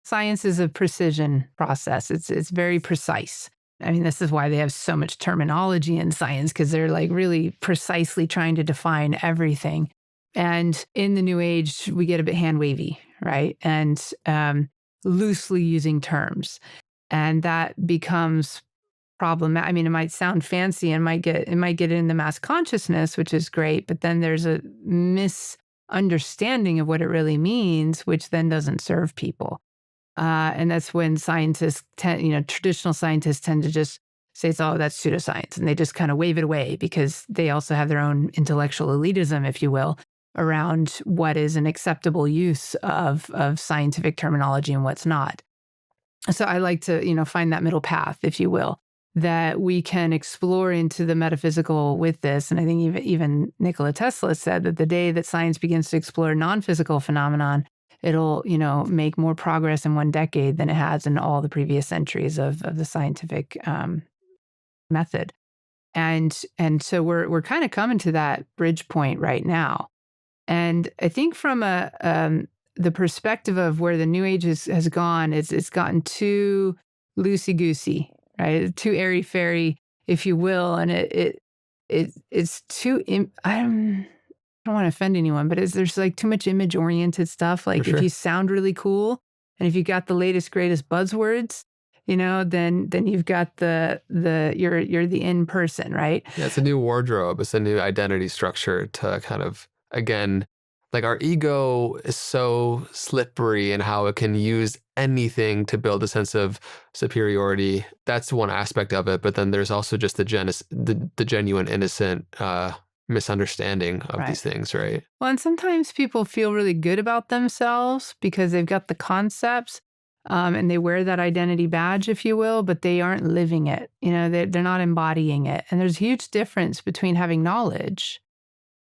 science is a precision process. It's very precise. I mean, this is why they have so much terminology in science, because they're like really precisely trying to define everything. And in the New Age, we get a bit hand wavy, right? And loosely using terms. And that becomes problematic. I mean, it might sound fancy and it might get in the mass consciousness, which is great, but then there's a misunderstanding of what it really means, which then doesn't serve people. And that's when scientists traditional scientists tend to just say, oh, that's pseudoscience. And they just kind of wave it away because they also have their own intellectual elitism, if you will, around what is an acceptable use of scientific terminology and what's not. So I like to, find that middle path, if you will, that we can explore into the metaphysical with this. And I think even Nikola Tesla said that the day that science begins to explore non-physical phenomenon, it'll, make more progress in one decade than it has in all the previous centuries of the scientific method. And so we're kind of coming to that bridge point right now. And I think from the perspective of where the New Age has gone, it's gotten too loosey-goosey, right? Too airy-fairy, if you will. And it's too, I don't want to offend anyone, but there's like too much image-oriented stuff. Like if you sound really cool and if you got the latest, greatest buzzwords, then you've got you're the in person, right? Yeah, it's a new wardrobe. It's a new identity structure to kind of, again, like our ego is so slippery in how it can use anything to build a sense of superiority. That's one aspect of it. But then there's also just the genuine innocent misunderstanding of these things, right? Well, and sometimes people feel really good about themselves because they've got the concepts and they wear that identity badge, if you will, but they aren't living it. They're not embodying it. And there's a huge difference between having knowledge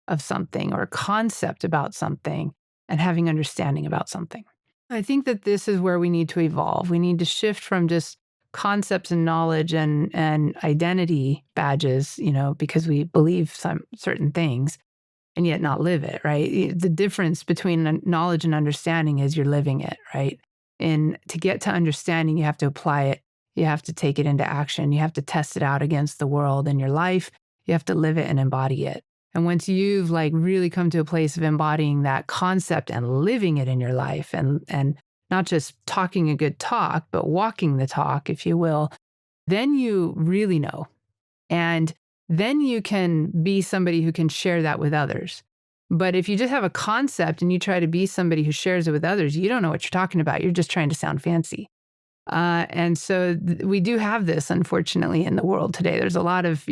of something or a concept about something and having understanding about something. I think that this is where we need to evolve. We need to shift from just concepts and knowledge and identity badges, because we believe some certain things and yet not live it, right? The difference between knowledge and understanding is you're living it, right? And to get to understanding, you have to apply it. You have to take it into action. You have to test it out against the world and your life. You have to live it and embody it. And once you've really come to a place of embodying that concept and living it in your life and not just talking a good talk, but walking the talk, if you will, then you really know. And then you can be somebody who can share that with others. But if you just have a concept and you try to be somebody who shares it with others, you don't know what you're talking about. You're just trying to sound fancy. And so we do have this, unfortunately, in the world today. There's a lot of,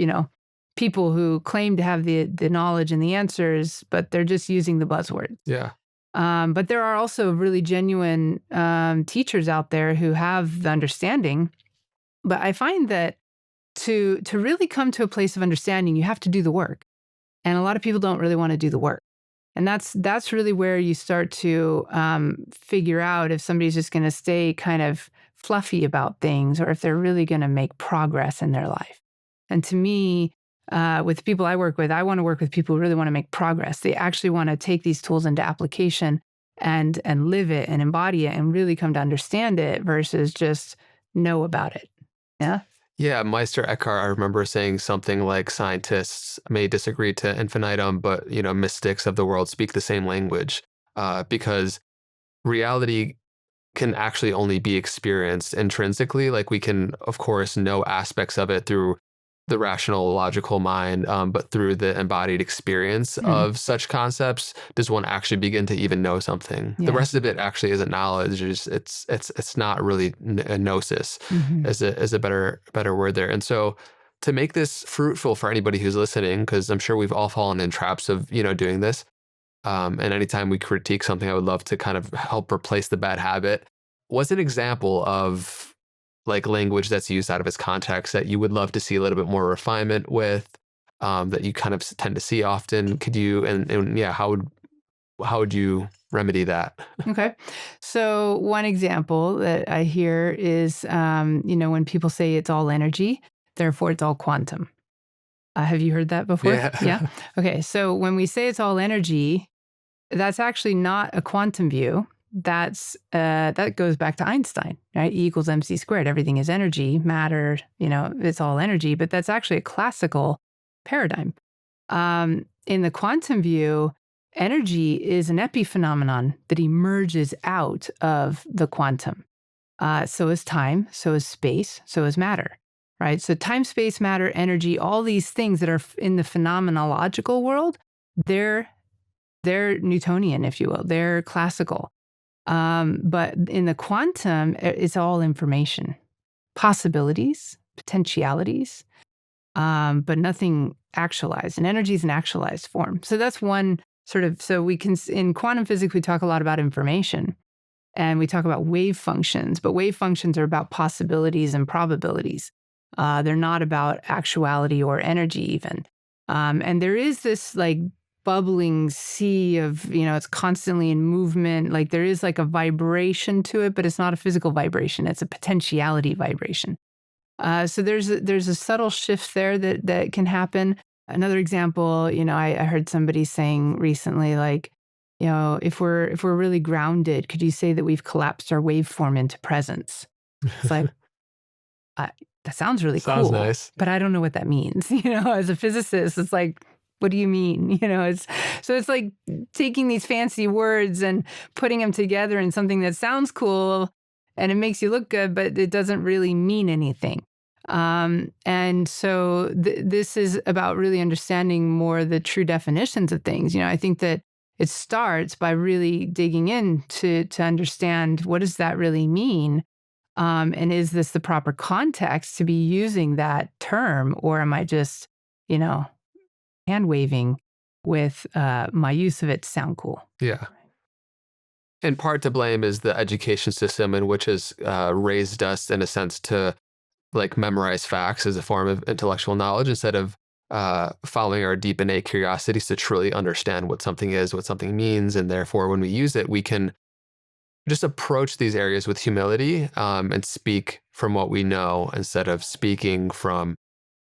people who claim to have the knowledge and the answers, but they're just using the buzzwords. Yeah. But there are also really genuine teachers out there who have the understanding. But I find that to really come to a place of understanding, you have to do the work. And a lot of people don't really want to do the work. And that's really where you start to figure out if somebody's just going to stay kind of fluffy about things or if they're really going to make progress in their life. And to me, with the people I work with, I want to work with people who really want to make progress. They actually want to take these tools into application and live it and embody it and really come to understand it versus just know about it. Yeah? Yeah, Meister Eckhart, I remember saying something like scientists may disagree to infinitum, but, mystics of the world speak the same language because reality can actually only be experienced intrinsically. Like we can, of course, know aspects of it through the rational, logical mind, but through the embodied experience of such concepts, does one actually begin to even know something. Yeah. The rest of it actually isn't knowledge. It's not really a gnosis, is a better word there. And so to make this fruitful for anybody who's listening, because I'm sure we've all fallen in traps of doing this. And anytime we critique something, I would love to kind of help replace the bad habit. What's an example of language that's used out of its context that you would love to see a little bit more refinement with, that you kind of tend to see often? Could you, and yeah, how would you remedy that? Okay. So one example that I hear is, when people say it's all energy, therefore it's all quantum. Have you heard that before? Yeah. Yeah. Okay. So when we say it's all energy, that's actually not a quantum view. that goes back to Einstein, right? E equals mc squared. Everything is energy, matter, it's all energy, but that's actually a classical paradigm. In the quantum view, energy is an epiphenomenon that emerges out of the quantum. So is time, so is space, so is matter, right? So time, space, matter, energy, all these things that are in the phenomenological world, they're Newtonian, if you will. They're classical. But in the quantum, it's all information, possibilities, potentialities, but nothing actualized. And energy is an actualized form. So that's one sort of, so we can, in quantum physics, we talk a lot about information and we talk about wave functions, but wave functions are about possibilities and probabilities. They're not about actuality or energy even. And there is this like bubbling sea of, it's constantly in movement. Like there is like a vibration to it, but it's not a physical vibration. It's a potentiality vibration. So there's a subtle shift there that can happen. Another example, I heard somebody saying recently, like, if we're really grounded, could you say that we've collapsed our waveform into presence? It's like, that sounds really Sounds cool, nice. but I don't know what that means. As a physicist, it's like, what do you mean? It's like taking these fancy words and putting them together in something that sounds cool and it makes you look good, but it doesn't really mean anything. And so this is about really understanding more the true definitions of things. I think that it starts by really digging in to understand what does that really mean? And is this the proper context to be using that term? Or am I just, hand waving with my use of it to sound cool? Yeah. And part to blame is the education system, in which has raised us in a sense to like memorize facts as a form of intellectual knowledge instead of following our deep innate curiosities to truly understand what something is, what something means. And therefore, when we use it, we can just approach these areas with humility and speak from what we know instead of speaking from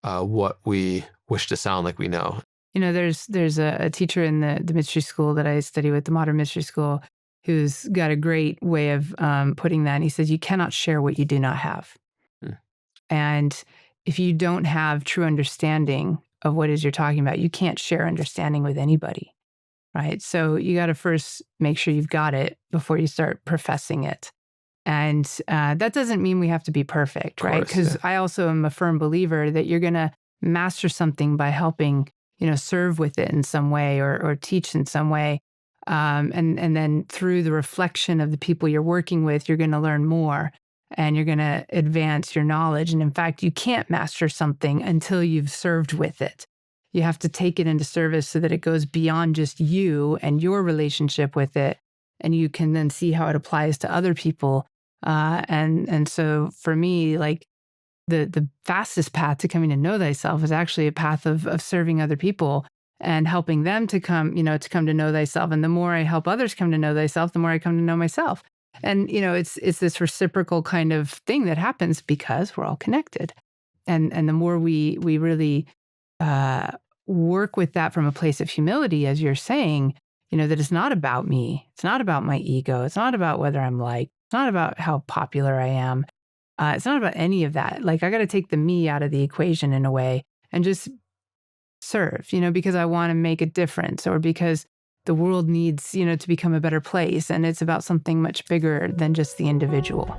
what we wish to sound like we know. There's a teacher in the mystery school that I study with, the modern mystery school, who's got a great way of putting that. And he says, you cannot share what you do not have. Hmm. And if you don't have true understanding of what it is you're talking about, you can't share understanding with anybody, right? So you got to first make sure you've got it before you start professing it. And that doesn't mean we have to be perfect, right? Because I also am a firm believer that you're going to master something by helping, serve with it in some way or teach in some way. And then through the reflection of the people you're working with, you're going to learn more and you're going to advance your knowledge. And in fact, you can't master something until you've served with it. You have to take it into service so that it goes beyond just you and your relationship with it. And you can then see how it applies to other people. And so for me, like the fastest path to coming to know thyself is actually a path of serving other people and helping them to come to know thyself. And the more I help others come to know thyself, the more I come to know myself. And, it's this reciprocal kind of thing that happens because we're all connected. And the more we really work with that from a place of humility, as you're saying, that it's not about me. It's not about my ego. It's not about whether I'm liked. It's not about how popular I am. It's not about any of that. Like, I got to take the me out of the equation in a way and just serve, because I want to make a difference or because the world needs, to become a better place. And it's about something much bigger than just the individual.